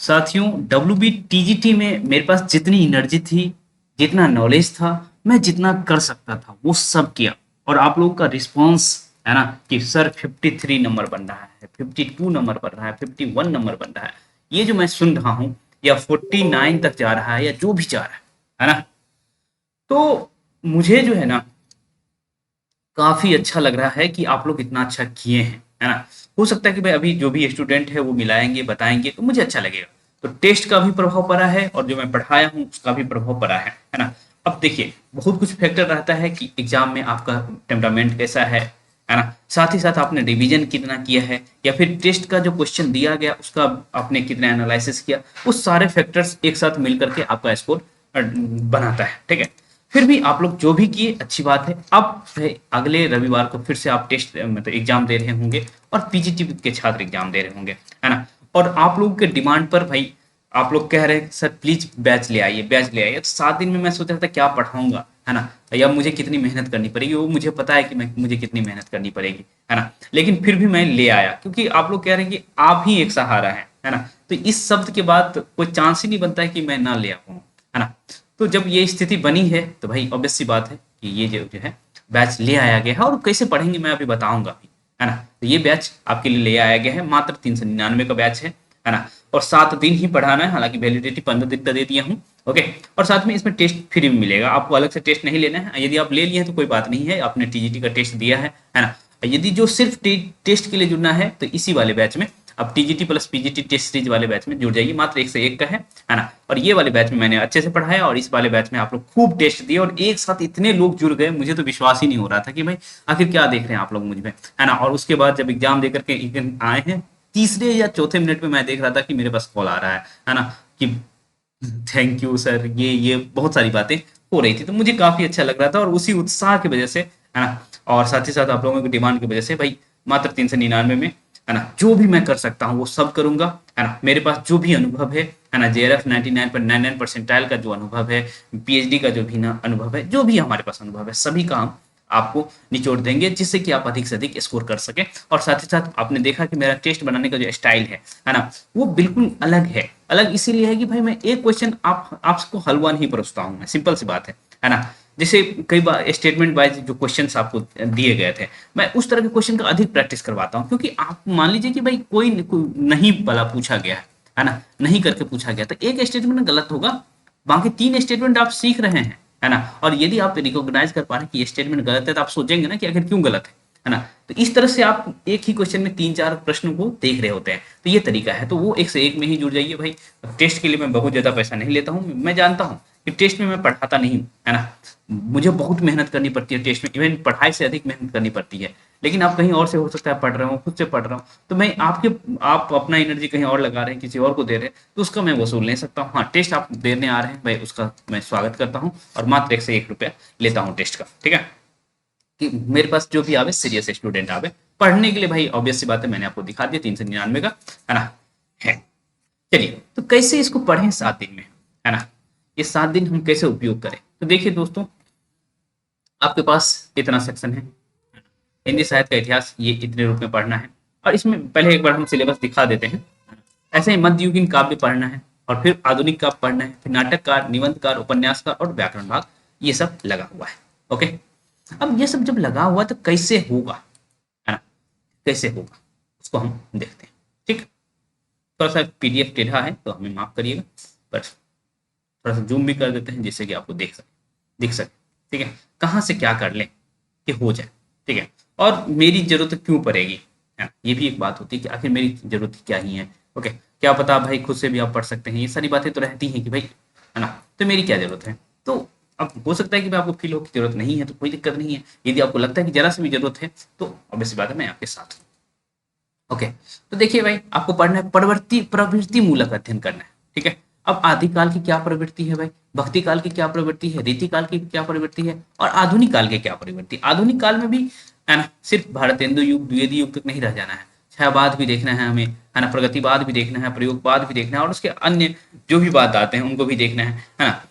साथियों, WBTGT में मेरे पास जितनी एनर्जी थी, जितना नॉलेज था, मैं जितना कर सकता था वो सब किया। और आप लोगों का रिस्पॉन्स है ना कि सर 53 नंबर बन रहा है, 52 नंबर बन रहा है, 51 नंबर बन रहा है, ये जो मैं सुन रहा हूँ, या 49 तक जा रहा है, या जो भी जा रहा है ना, तो मुझे जो है ना काफ़ी अच्छा लग रहा है कि आप लोग इतना अच्छा किए हैं, है ना? हो सकता है कि भाई अभी जो भी स्टूडेंट है वो मिलाएँगे, बताएँगे तो मुझे अच्छा लगेगा। तो टेस्ट का भी प्रभाव पड़ा है और जो मैं पढ़ाया हूँ उसका भी प्रभाव पड़ा है ना? अब देखिए, बहुत कुछ फैक्टर रहता है कि एग्ज़ाम में आपका टेम्परामेंट कैसा है ना? साथ ही साथ आपने रिवीजन कितना किया है, या फिर टेस्ट का जो क्वेश्चन दिया गया उसका आपने कितना एनालिसिस किया, वो सारे फैक्टर्स एक साथ मिल कर के आपका स्कोर बनाता है, ठीक है? फिर भी आप लोग जो भी किए अच्छी बात है। अब अगले रविवार को फिर से आप टेस्ट मतलब एग्जाम दे रहे होंगे, और पीजीटी के छात्र एग्जाम दे रहे होंगे, है ना? और आप लोगों के डिमांड पर भाई आप लोग कह रहे हैं सर प्लीज बैच ले आइए, बैच ले आइए। तो 7 दिन में मैं सोच रहा था क्या पढ़ाऊंगा, है ना, या मुझे कितनी मेहनत करनी पड़ेगी, वो मुझे पता है कि मुझे कितनी मेहनत करनी पड़ेगी, है ना। लेकिन फिर भी मैं ले आया क्योंकि आप लोग कह रहे हैं कि आप ही एक सहारा है ना। तो इस शब्द के बाद कोई चांस ही नहीं बनता है कि मैं ना ले आऊँ, है ना। तो जब ये स्थिति बनी है तो भाई ऑब्वियस सी बात है कि ये जो है बैच ले आया गया है, और कैसे पढ़ेंगे मैं अभी बताऊंगा भी, है ना। तो ये बैच आपके लिए ले आया गया है, मात्र 399 का बैच है ना। और 7 दिन ही पढ़ाना है, हालांकि वैलिडिटी 15 दिन का दे दिया हूँ। ओके। और साथ में इसमें टेस्ट फ्री में मिलेगा, आपको अलग से टेस्ट नहीं लेना है। यदि आप ले लिए हैं तो कोई बात नहीं है, आपने टीजीटी का टेस्ट दिया है ना। यदि जो सिर्फ टेस्ट के लिए जुड़ना है तो इसी वाले बैच में अब TGT plus PGT test series वाले बैच में जुड़ जाइए, मात्र 1 से 1 का है ना। और ये वाले बैच में मैंने अच्छे से पढ़ाया, और इस वाले बैच में आप लोग खूब टेस्ट दिए, और एक साथ इतने लोग जुड़ गए, मुझे तो विश्वास ही नहीं हो रहा था कि भाई आखिर क्या देख रहे हैं आप लोग मुझ में, है ना। और उसके बाद जब एग्जाम देकर के एक दिन आए हैं, तीसरे या चौथे मिनट में मैं देख रहा था कि मेरे पास कॉल आ रहा है ना, कि थैंक यू सर, ये बहुत सारी बातें हो रही थी। तो मुझे काफ़ी अच्छा लग रहा था, और उसी उत्साह की वजह से, है ना, और साथ ही साथ आप लोगों की डिमांड की वजह से भाई मात्र 399 में, है ना, जो भी मैं कर सकता हूँ वो सब करूंगा, है ना। मेरे पास जो भी अनुभव है ना, JRF 99.99 परसेंटाइल का जो अनुभव है, PhD का जो भी ना अनुभव है, जो भी हमारे पास अनुभव है, सभी का हम आपको निचोड़ देंगे, जिससे कि आप अधिक से अधिक स्कोर कर सकें। और साथ ही साथ आपने देखा कि मेरा टेस्ट बनाने का जो स्टाइल है ना, वो बिल्कुल अलग है। अलग इसीलिए है कि भाई मैं एक क्वेश्चन आपको हलवा नहीं परोसता हूँ मैं, सिंपल सी बात है ना। जैसे कई बार स्टेटमेंट वाइज जो क्वेश्चंस आपको दिए गए थे, मैं उस तरह के क्वेश्चन का अधिक प्रैक्टिस करवाता हूँ, क्योंकि आप मान लीजिए कि भाई कोई नहीं वाला पूछा गया है ना, नहीं करके पूछा गया, तो एक स्टेटमेंट गलत होगा, बाकी 3 स्टेटमेंट आप सीख रहे हैं, है ना। और यदि आप रिकॉग्नाइज कर पा रहे हैं कि ये स्टेटमेंट गलत है, तो आप सोचेंगे ना कि आखिर क्यों गलत है ना। तो इस तरह से आप एक ही क्वेश्चन में 3-4 प्रश्नों को देख रहे होते हैं। तो ये तरीका है, तो वो 1 से 1 में ही जुड़ जाइए भाई। टेस्ट के लिए मैं बहुत ज़्यादा पैसा नहीं लेता हूँ, मैं जानता हूँ कि टेस्ट में मैं पढ़ाता नहीं हूँ, है ना। मुझे बहुत मेहनत करनी पड़ती है टेस्ट में, इवन पढ़ाई से अधिक मेहनत करनी पड़ती है। लेकिन आप कहीं और से हो सकता है पढ़ रहे हो, खुद से पढ़ रहा हूँ, तो मैं आप अपना एनर्जी कहीं और लगा रहे हैं, किसी और को दे रहे हैं, तो उसका मैं वसूल नहीं सकता हूँ। हाँ, टेस्ट आप देने आ रहे हैं भाई, उसका मैं स्वागत करता हूँ, और मात्र 1 से 1 रुपया लेता हूँ टेस्ट का, ठीक है। कि मेरे पास जो भी आवे सीरियस स्टूडेंट आवे पढ़ने के लिए, भाई ऑब्वियस सी बात है, मैंने आपको दिखा दिया 399 का, है ना। है। चलिए, तो कैसे इसको पढ़ें 7 दिन में, है ना, ये 7 दिन हम कैसे उपयोग करें। तो देखिए दोस्तों, आपके पास इतना सेक्शन है, हिंदी साहित्य का इतिहास, ये इतने रूप में पढ़ना है। और इसमें पहले एक बार हम सिलेबस दिखा देते हैं। ऐसे ही मध्ययुगीन काव्य पढ़ना है, और फिर आधुनिक काव्य पढ़ना है, फिर नाटककार, निबंधकार, उपन्यासकार और व्याकरण भाग, ये सब लगा हुआ है। ओके। अब ये सब जब लगा हुआ तो कैसे होगा, है ना, कैसे होगा उसको हम देखते हैं, ठीक। थोड़ा सा PDF टेढ़ा है तो हमें माफ करिएगा, पर थोड़ा सा जूम भी कर देते हैं जिससे कि आपको दिख सके, ठीक है। कहाँ से क्या कर लें कि हो जाए, ठीक है। और मेरी जरूरत क्यों पड़ेगी, है ना, ये भी एक बात होती है कि आखिर मेरी जरूरत क्या ही है। ओके। क्या पता भाई खुद से भी आप पढ़ सकते हैं, ये सारी बातें तो रहती हैं कि भाई, है ना, तो मेरी क्या जरूरत है। तो अब हो सकता है कि भाई आपको फील हो कि जरूरत नहीं है, तो कोई दिक्कत नहीं है। यदि आपको लगता है कि जरा सी भी जरूरत है, तो ऑब्वियस बात है मैं आपके साथ हूँ। ओके। तो देखिए भाई, आपको पढ़ना है प्रवृत्ति प्रवृत्ति मूलक अध्ययन करना है, ठीक है। अब आदिकाल की क्या प्रवृत्ति है भाई, भक्ति काल की क्या प्रवृत्ति है, रीति काल की क्या प्रवृत्ति है, और आधुनिक काल की क्या प्रवृत्ति। आधुनिक काल में भी, है ना, सिर्फ भारतेंदु युग द्विवेदी युग तक नहीं रह जाना है, छायावाद भी देखना है हमें, है ना, प्रगतिवाद भी देखना है, प्रयोगवाद भी देखना है, और उसके अन्य जो भी बात आते हैं उनको भी देखना है ना।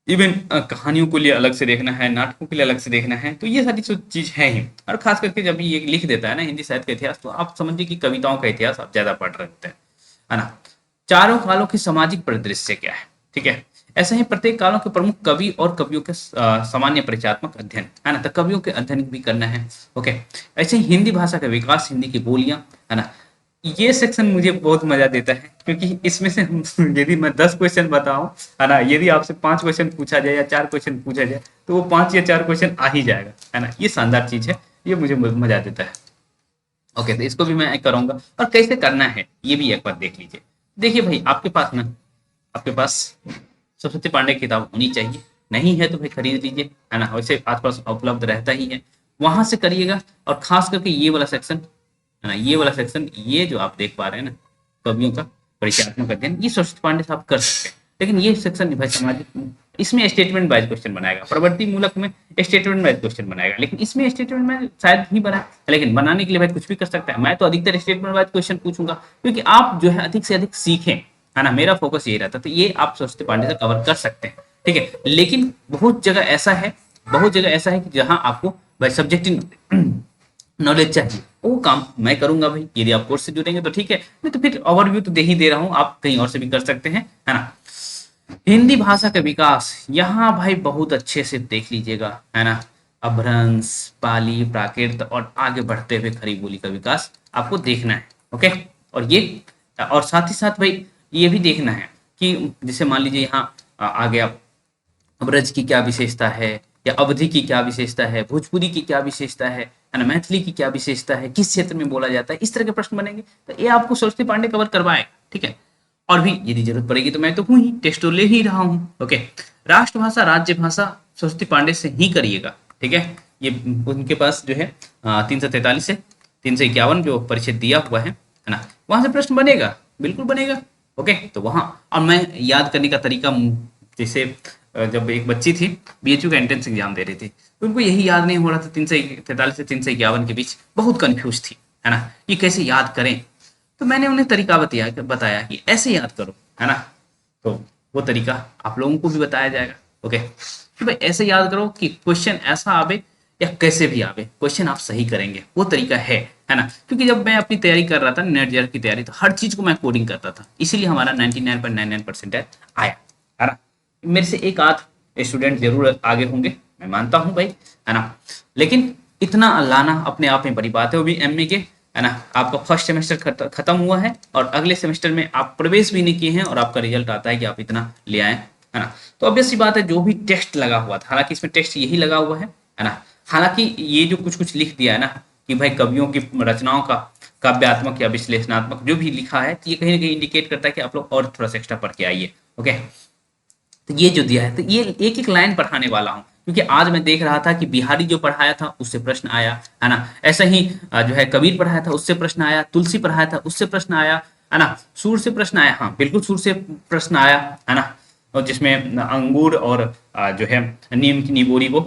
इवन कहानियों के लिए अलग से देखना है, नाटकों के लिए अलग से देखना है। तो ये सारी चीज है ही। और खास करके जब ये लिख देता है ना हिंदी साहित्य का इतिहास, तो आप समझिए कि कविताओं का इतिहास आप ज्यादा पढ़ रहे होते हैं, है ना। चारों कालों की सामाजिक परिदृश्य क्या है, ठीक है। ऐसे ही प्रत्येक कालों के प्रमुख कवि और कवियों के सामान्य परिचयात्मक अध्ययन, है ना, तो कवियों के अध्ययन भी करना है। ओके, ऐसे ही हिंदी भाषा का विकास, हिंदी की बोलियां, है ना, ये सेक्शन मुझे बहुत मजा देता है क्योंकि इसमें से यदि मैं 10 क्वेश्चन बताऊं, है ना, यदि आपसे 5 क्वेश्चन पूछा जाए या 4 क्वेश्चन पूछा जाए तो वो 5 या 4 क्वेश्चन आ ही जाएगा, है ना, ये शानदार चीज है, ये मुझे मजा देता है। ओके, तो इसको भी मैं करूंगा, और कैसे करना है ये भी एक बार देख लीजिए। देखिए भाई, आपके पास ना, आपके पास सरस्वती पांडे की किताब होनी चाहिए, नहीं है तो भाई खरीद लीजिए, है ना, वैसे आसपास उपलब्ध रहता ही है, वहां से करिएगा। और खास करके ये वाला सेक्शन, है ना, ये वाला सेक्शन, ये जो आप देख पा रहे हैं ना, कवियों का परिचयात्मक अध्ययन, ये सरस्वती पांडे से आप कर सकते हैं। लेकिन ये सेक्शन भाई सामाजिक, इसमें स्टेटमेंट वाइज क्वेश्चन बनाएगा, प्रवृत्ति मूलक में स्टेटमेंट वाइज क्वेश्चन बनाएगा, लेकिन इसमें स्टेटमेंट में शायद ही बनाए, लेकिन बनाने के लिए भाई कुछ भी कर सकता है। मैं तो अधिकतर स्टेटमेंट वाइज क्वेश्चन पूछूंगा क्योंकि आप जो है अधिक से अधिक सीखें, है ना, मेरा फोकस यही रहता है। तो ये आप सरस्वती पांडे से कवर कर सकते हैं, ठीक है। लेकिन बहुत जगह ऐसा है, बहुत जगह ऐसा है कि जहां आपको भाई सब्जेक्टिव नॉलेज चाहिए, वो काम मैं करूंगा भाई। यदि आप कोर्स से जुड़ेंगे तो ठीक है, नहीं तो फिर ओवरव्यू तो दे ही दे रहा हूँ, आप कहीं और से भी कर सकते हैं, है ना। हिंदी भाषा का विकास, यहाँ भाई बहुत अच्छे से देख लीजिएगा, है ना, अपभ्रंश, पाली, प्राकृत और आगे बढ़ते हुए खड़ी बोली का विकास आपको देखना है। ओके, और ये, और साथ ही साथ भाई ये भी देखना है कि जैसे मान लीजिए यहाँ आ गया, ब्रज की क्या विशेषता है, या अवधि की क्या विशेषता है, भोजपुरी की क्या विशेषता है ना, मैथिली की क्या विशेषता है, किस क्षेत्र में बोला जाता है, इस तरह के प्रश्न बनेंगे, तो ये आपको सरस्वती पांडे कवर करवाएगा, ठीक है। और भी यदि जरूरत पड़ेगी तो मैं तो हूँ ही, टेस्ट तो ले ही रहा हूँ। ओके, राष्ट्रभाषा, राज्य भाषा सरस्वती पांडे से ही करिएगा, ठीक है। ये उनके पास जो है 343 से 351 जो परिच्छेद दिया हुआ है ना, वहां से प्रश्न बनेगा, बिल्कुल बनेगा। ओके, तो वहां, और मैं याद करने का तरीका, जैसे जब एक बच्ची थी बीएचयू का एंट्रेंस एग्जाम दे रही थी, तो उनको यही याद नहीं हो रहा था, 343 से 351 के बीच बहुत कंफ्यूज थी, है ना, ये कैसे याद करें। तो मैंने उन्हें तरीका बताया कि ऐसे याद करो, है ना। तो वो तरीका आप लोगों को भी बताया जाएगा। ओके, कि भाई ऐसे याद करो कि क्वेश्चन ऐसा आवे या कैसे भी आवे, क्वेश्चन आप सही करेंगे, वो तरीका है ना। क्योंकि जब मैं अपनी तैयारी कर रहा था, नेट जेआर की तैयारी, तो हर चीज को मैं कोडिंग करता था, इसीलिए हमारा 99.99% आया, है ना। मेरे से एक आध स्टूडेंट जरूर आगे होंगे, मैं मानता हूँ भाई, है ना, लेकिन इतना लाना अपने आप में बड़ी बात है, वो भी एमए के, है ना। आपका फर्स्ट सेमेस्टर खत्म हुआ है और अगले सेमेस्टर में आप प्रवेश भी नहीं किए हैं, और आपका रिजल्ट आता है कि आप इतना ले आए, है ना। तो ऑब्वियस सी बात है, जो भी टेस्ट लगा हुआ था, हालांकि इसमें टेस्ट यही लगा हुआ है ना। हालांकि ये जो कुछ कुछ लिख दिया है ना कि भाई कवियों की रचनाओं का काव्यात्मक या विश्लेषणात्मक जो भी लिखा है, तो ये कहीं ना कहीं इंडिकेट करता है कि आप लोग और थोड़ा सा एक्स्ट्रा पढ़ के आइए। ओके, तो ये जो दिया है, तो ये एक एक लाइन पढ़ाने वाला हूँ, क्योंकि आज मैं देख रहा था कि बिहारी जो पढ़ाया था उससे प्रश्न आया, है ना। ऐसा ही जो है कबीर पढ़ाया था उससे प्रश्न आया, तुलसी पढ़ाया था उससे प्रश्न आया, है ना, सूर से प्रश्न आया, हाँ बिल्कुल सूर से प्रश्न आया, है ना। और जिसमें अंगूर और जो है नीम की निबोरी को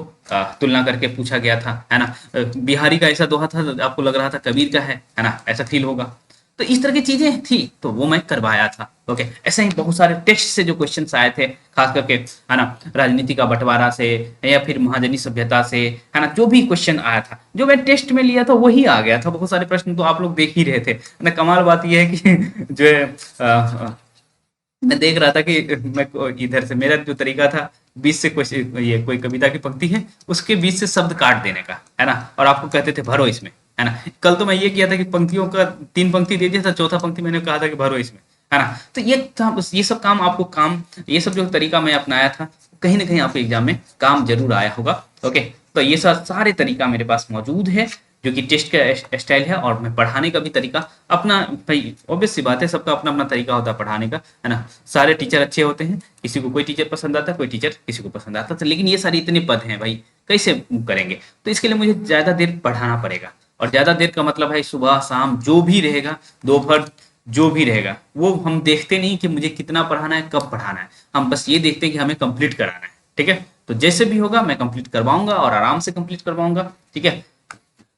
तुलना करके पूछा गया था, है ना। बिहारी का ऐसा दोहा था, आपको लग रहा था कबीर का है ना, ऐसा फील होगा। तो इस तरह की चीजें थी, तो वो मैं करवाया था। ओके, ऐसे ही बहुत सारे टेस्ट से जो क्वेश्चन आए थे, खास करके, है ना, राजनीति का बंटवारा से या फिर महाजनी सभ्यता से, है ना, जो भी क्वेश्चन आया था, जो मैं टेस्ट में लिया था वही आ गया था। बहुत सारे प्रश्न तो आप लोग देख ही रहे थे ना। कमाल बात यह है कि जो है मैं देख रहा था कि मैं इधर से, मेरा जो तरीका था, 20 से क्वेश्चन, ये कोई कविता की पंक्ति है उसके 20 से शब्द काट देने का, है ना, और आपको कहते थे भरो इसमें, है ना। कल तो मैं ये किया था कि पंक्तियों का 3 पंक्ति दे दिया था, चौथा पंक्ति मैंने कहा था कि भरो इसमें, है ना। तो ये सब काम आपको, काम, ये सब जो तरीका मैं अपनाया था, कहीं ना कहीं आपके एग्जाम में काम जरूर आया होगा। ओके, तो ये सारे तरीका मेरे पास मौजूद है, जो कि टेस्ट का स्टाइल है, और मैं पढ़ाने का भी तरीका अपना, भाई ऑब्वियस सी बात है, सबका अपना अपना तरीका होता है पढ़ाने का, है ना। सारे टीचर अच्छे होते हैं, किसी को कोई टीचर पसंद आता है, कोई टीचर किसी को पसंद आता है, लेकिन ये सारे इतने पद हैं भाई, कैसे करेंगे। तो इसके लिए मुझे ज्यादा देर पढ़ाना पड़ेगा, और ज्यादा देर का मतलब है सुबह शाम जो भी रहेगा, दोपहर जो भी रहेगा, वो हम देखते नहीं कि मुझे कितना पढ़ाना है, कब पढ़ाना है, हम बस ये देखते हैं कि हमें कंप्लीट कराना है, ठीक है। तो जैसे भी होगा मैं कंप्लीट करवाऊंगा, और आराम से कंप्लीट करवाऊंगा, ठीक है।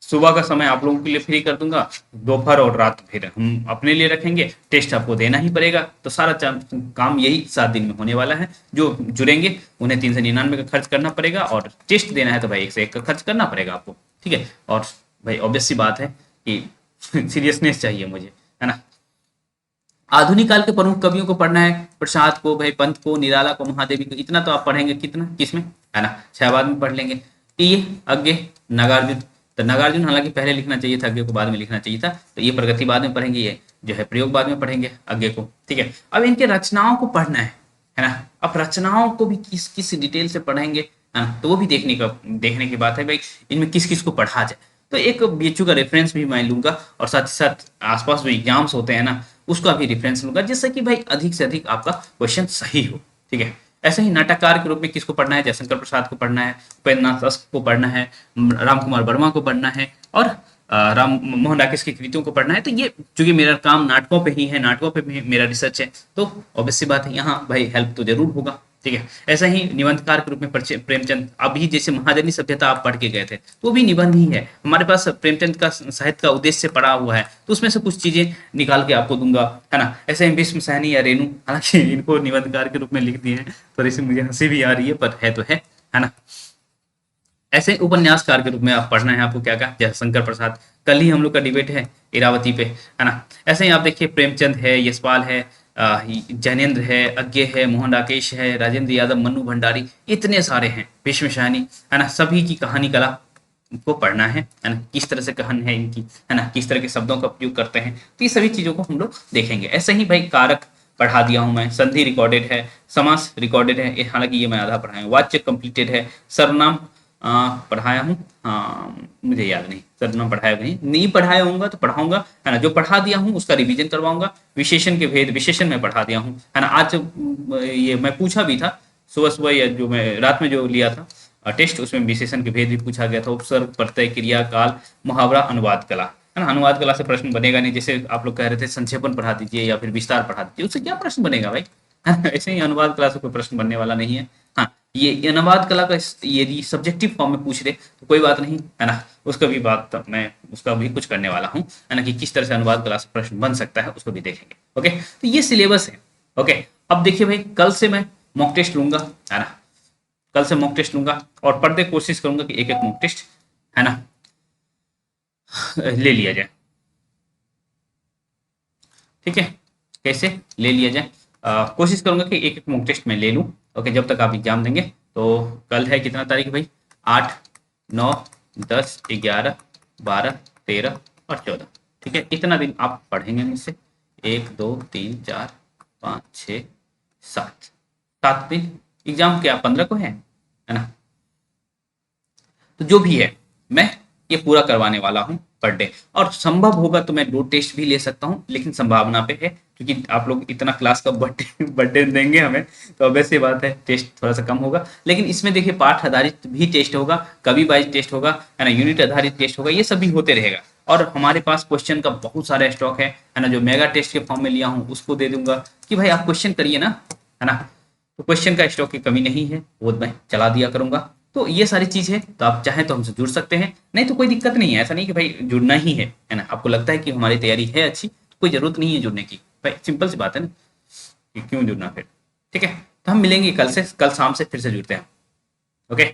सुबह का समय आप लोगों के लिए फ्री कर दूंगा, दोपहर और रात फिर हम अपने लिए रखेंगे, टेस्ट आपको देना ही पड़ेगा। तो सारा काम यही 7 दिन में होने वाला है। जो जुड़ेंगे उन्हें 399 का खर्च करना पड़ेगा, और टेस्ट देना है तो भाई 1 से 1 का खर्च करना पड़ेगा आपको, ठीक है। और भाई ऑब्वियस सी बात है कि सीरियसनेस चाहिए मुझे, है ना। आधुनिक काल के प्रमुख कवियों को पढ़ना है, प्रसाद को, भाई पंत को, निराला को, महादेवी को, इतना तो आप पढ़ेंगे, कितना किसमें, है ना, 6 बाद में पढ़ लेंगे। तो ये आगे नागार्जुन, तो नागार्जुन हालांकि पहले लिखना चाहिए था, आगे को बाद में लिखना चाहिए था, तो ये प्रगति बाद में पढ़ेंगे, ये जो है प्रयोग बाद में पढ़ेंगे आगे को, ठीक है। अब इनके रचनाओं को पढ़ना है ना। अब रचनाओं को भी किस किस डिटेल से पढ़ेंगे, है ना, तो वो भी देखने की बात है भाई, इनमें किस किस को पढ़ा जाए। तो एक बीएचयू का रेफरेंस भी मैं लूंगा, और साथ ही साथ आसपास जो एग्जाम्स होते हैं ना, उसका भी रेफरेंस लूंगा, जिससे कि भाई अधिक से अधिक आपका क्वेश्चन सही हो, ठीक है। ऐसे ही नाटककार के रूप में किसको पढ़ना है, जयशंकर प्रसाद को पढ़ना है, उपेंद्र नाथ अश्क को पढ़ना है, राम कुमार वर्मा को पढ़ना है, और राम मोहन राकेश की कृतियों को पढ़ना है। तो ये चूंकि मेरा काम नाटकों पे ही है, नाटकों पे भी मेरा रिसर्च है, तो ऑब्वियस सी बात है यहाँ भाई हेल्प तो जरूर होगा, ठीक है। ऐसा ही निबंधकार के रूप में प्रेमचंद, अभी जैसे महाजनी सभ्यता आप पढ़ के गए थे, तो वो भी निबंध ही है। हमारे पास प्रेमचंद का साहित्य का उद्देश्य पड़ा हुआ है, तो उसमें से कुछ चीजें निकाल के आपको दूंगा, है ना। ऐसे ही भीष्म सहनी या रेणु, हालांकि इनको निबंधकार के रूप में लिख दिए हैं, थोड़ी सी मुझे हंसी भी आ रही है, पर है तो है ना। ऐसे उपन्यासकार के रूप में आप पढ़ना है, आपको क्या क्या, जयशंकर प्रसाद, कल ही हम लोग का डिबेट है इरावती पे, है ना। ऐसे ही आप देखिए प्रेमचंद है, यशपाल है, जैनेन्द्र है, अज्ञे है, मोहन राकेश है, राजेंद्र यादव, मन्नू भंडारी, इतने सारे हैं, भीष्म शाहनी, है ना। सभी की कहानी कला को पढ़ना है ना, किस तरह से कहानी है इनकी, है ना, किस तरह के शब्दों का उपयोग करते हैं, तो ये सभी चीजों को हम लोग देखेंगे। ऐसे ही भाई कारक पढ़ा दिया हूं मैं, संधि रिकॉर्डेड है, समास रिकॉर्डेड है, हालांकि ये मैं आधा पढ़ाया हूँ, वाच्य कंप्लीटेड है, सर्वनाम पढ़ाया हूँ, हाँ मुझे याद नहीं सर्वनाम पढ़ाया नहीं पढ़ाया होऊंगा तो पढ़ाऊंगा, है ना। जो पढ़ा दिया हूँ उसका रिवीजन करवाऊंगा। विशेषण के भेद, विशेषण में पढ़ा दिया हूँ, है ना। आज ये मैं पूछा भी था सुबह सुबह, या जो मैं रात में जो लिया था टेस्ट, उसमें विशेषण के भेद भी पूछा गया था। उपसर्ग, प्रत्यय, क्रिया, काल, मुहावरा, अनुवाद कला, है ना। अनुवाद कला से प्रश्न बनेगा नहीं, जैसे आप लोग कह रहे थे संक्षेपण पढ़ा दीजिए या फिर विस्तार पढ़ा दीजिए, उससे क्या प्रश्न बनेगा भाई, है ना? ऐसे ही अनुवाद कला से कोई प्रश्न बनने वाला नहीं है। हाँ, ये अनुवाद कला का यदि सब्जेक्टिव फॉर्म में पूछ रहे तो कोई बात नहीं, है ना। उसका भी बात मैं उसका भी कुछ करने वाला हूँ, है ना, कि किस तरह से अनुवाद कला से प्रश्न बन सकता है, उसको भी देखेंगे। ओके, तो ये सिलेबस है। ओके, अब देखिए भाई, कल से मैं मॉक टेस्ट लूंगा, है ना। कल से मॉक टेस्ट लूंगा और पढ़ते कोशिश करूंगा कि एक एक मॉक टेस्ट, है ना, ले लिया जाए, ठीक है। कैसे ले लिया जाए, कोशिश करूंगा कि एक एक मॉक टेस्ट में ले लूं। ओके, जब तक आप एग्जाम देंगे। तो कल है कितना तारीख भाई, 8, 9, 10, 11, 12, 13 और 14, ठीक है। इतना दिन आप पढ़ेंगे मुझसे, 1, 2, 3, 4, 5, 6, 7, 7 दिन। एग्जाम क्या 15 को है ना। तो जो भी है मैं ये पूरा करवाने वाला हूँ पर डे, और संभव होगा तो मैं 2 टेस्ट भी ले सकता हूँ, लेकिन संभावना पे है, क्योंकि आप लोग इतना क्लास का बर्थडे देंगे हमें, तो वैसे बात है टेस्ट थोड़ा सा कम होगा। लेकिन इसमें देखिए पाठ आधारित भी टेस्ट होगा, कवि वाइज टेस्ट होगा, है ना, यूनिट आधारित टेस्ट होगा, ये सब भी होते रहेगा। और हमारे पास क्वेश्चन का बहुत सारा स्टॉक है ना। जो मेगा टेस्ट के फॉर्म में लिया हूँ उसको दे दूंगा कि भाई आप क्वेश्चन करिए ना, है ना। तो क्वेश्चन का स्टॉक की कमी नहीं है, वो मैं चला दिया करूंगा। तो ये सारी चीज है, तो आप चाहें तो हमसे जुड़ सकते हैं, नहीं तो कोई दिक्कत नहीं है। ऐसा नहीं कि भाई जुड़ना ही है ना। आपको लगता है कि हमारी तैयारी है अच्छी, तो कोई जरूरत नहीं है जुड़ने की, भाई सिंपल सी बात है ना, कि क्यों जुड़ना फिर, ठीक है। तो हम मिलेंगे कल से, कल शाम से फिर से जुड़ते हैं। ओके।